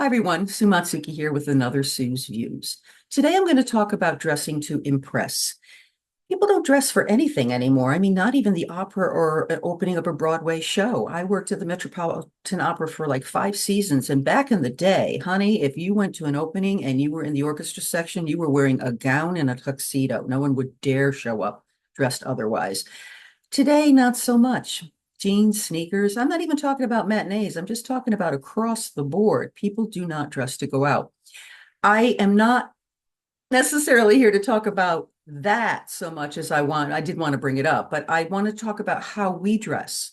Hi everyone, Sue Matsuki here with another Sue's Views. Today I'm going to talk about dressing to impress. People don't dress for anything anymore. I mean, not even the opera or an opening of a Broadway show. I worked at the Metropolitan Opera for like 5 seasons, and back in the day, honey, if you went to an opening and you were in the orchestra section, you were wearing a gown and a tuxedo. No one would dare show up dressed otherwise. Today, not so much. Jeans, sneakers. I'm not even talking about matinees. I'm just talking about across the board. People do not dress to go out. I am not necessarily here to talk about that so much as I did want to bring it up, but I want to talk about how we dress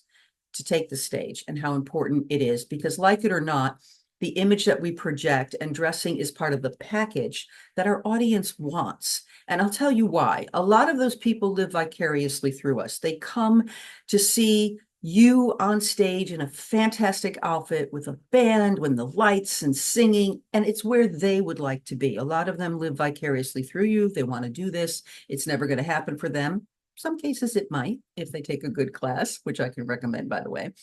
to take the stage and how important it is because, like it or not, the image that we project and dressing is part of the package that our audience wants. And I'll tell you why. A lot of those people live vicariously through us. They come to see you on stage in a fantastic outfit with a band, with the lights and singing, and it's where they would like to be. A lot of them live vicariously through you. They want to do this. It's never going to happen for them. Some cases it might if they take a good class, which I can recommend, by the way.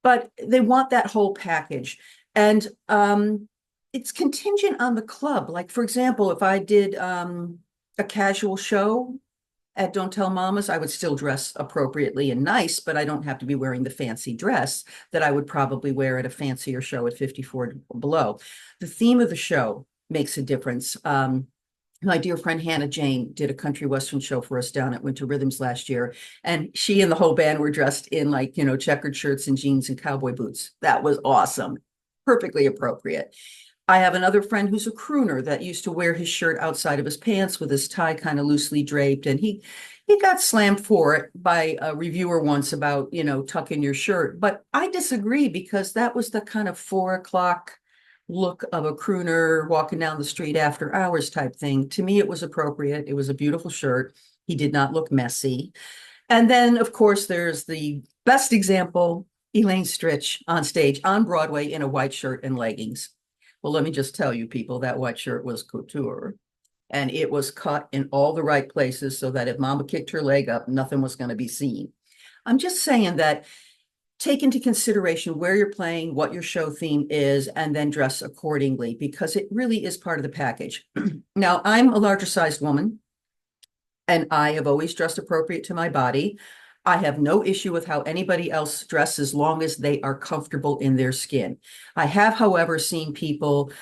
But they want that whole package. And it's contingent on the club. Like, for example, if I did a casual show at Don't Tell Mamas, I would still dress appropriately and nice, but I don't have to be wearing the fancy dress that I would probably wear at a fancier show at 54 Below. The theme of the show makes a difference. My dear friend Hannah Jane did a country western show for us down at Winter Rhythms last year, and she and the whole band were dressed in like, checkered shirts and jeans and cowboy boots. That was awesome. Perfectly appropriate. I have another friend who's a crooner that used to wear his shirt outside of his pants with his tie kind of loosely draped. And he got slammed for it by a reviewer once about, tuck in your shirt. But I disagree because that was the kind of 4 o'clock look of a crooner walking down the street after hours type thing. To me, it was appropriate. It was a beautiful shirt. He did not look messy. And then, of course, there's the best example, Elaine Stritch on stage on Broadway in a white shirt and leggings. Well, let me just tell you, people, that white shirt was couture. And it was cut in all the right places so that if Mama kicked her leg up, nothing was going to be seen. I'm just saying that take into consideration where you're playing, what your show theme is, and then dress accordingly because it really is part of the package. Now, I'm a larger sized woman and I have always dressed appropriate to my body. I have no issue with how anybody else dresses as long as they are comfortable in their skin. I have, however, seen people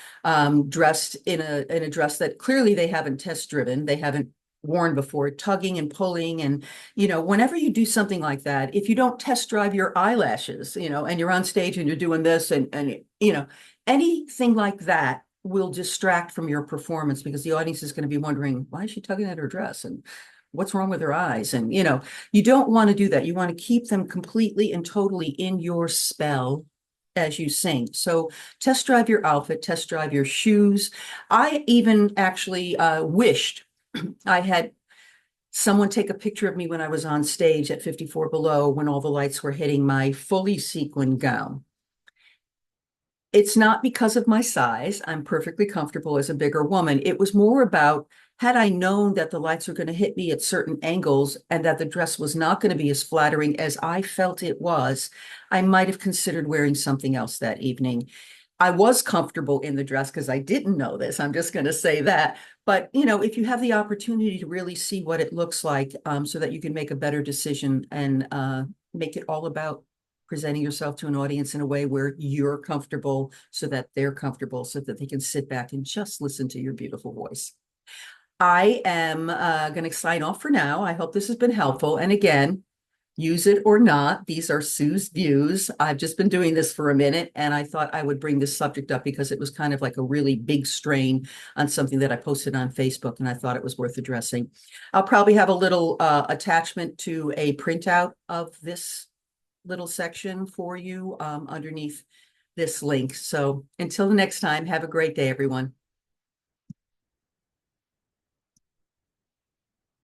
dressed in a dress that clearly they haven't test driven. They haven't worn before, tugging and pulling. And, whenever you do something like that, if you don't test drive your eyelashes, and you're on stage and you're doing this and anything like that will distract from your performance because the audience is going to be wondering, why is she tugging at her dress? And what's wrong with her eyes? And, you don't want to do that. You want to keep them completely and totally in your spell as you sing. So test drive your outfit, test drive your shoes. I even actually wished I had someone take a picture of me when I was on stage at 54 Below when all the lights were hitting my fully sequined gown. It's not because of my size. I'm perfectly comfortable as a bigger woman. It was more about had I known that the lights were going to hit me at certain angles and that the dress was not going to be as flattering as I felt it was, I might have considered wearing something else that evening. I was comfortable in the dress because I didn't know this. I'm just going to say that. But, if you have the opportunity to really see what it looks like so that you can make a better decision and make it all about presenting yourself to an audience in a way where you're comfortable so that they're comfortable so that they can sit back and just listen to your beautiful voice. I am going to sign off for now. I hope this has been helpful. And again, use it or not, these are Sue's views. I've just been doing this for a minute and I thought I would bring this subject up because it was kind of like a really big strain on something that I posted on Facebook and I thought it was worth addressing. I'll probably have a little attachment to a printout of this little section for you underneath this link. So until the next time, have a great day, everyone.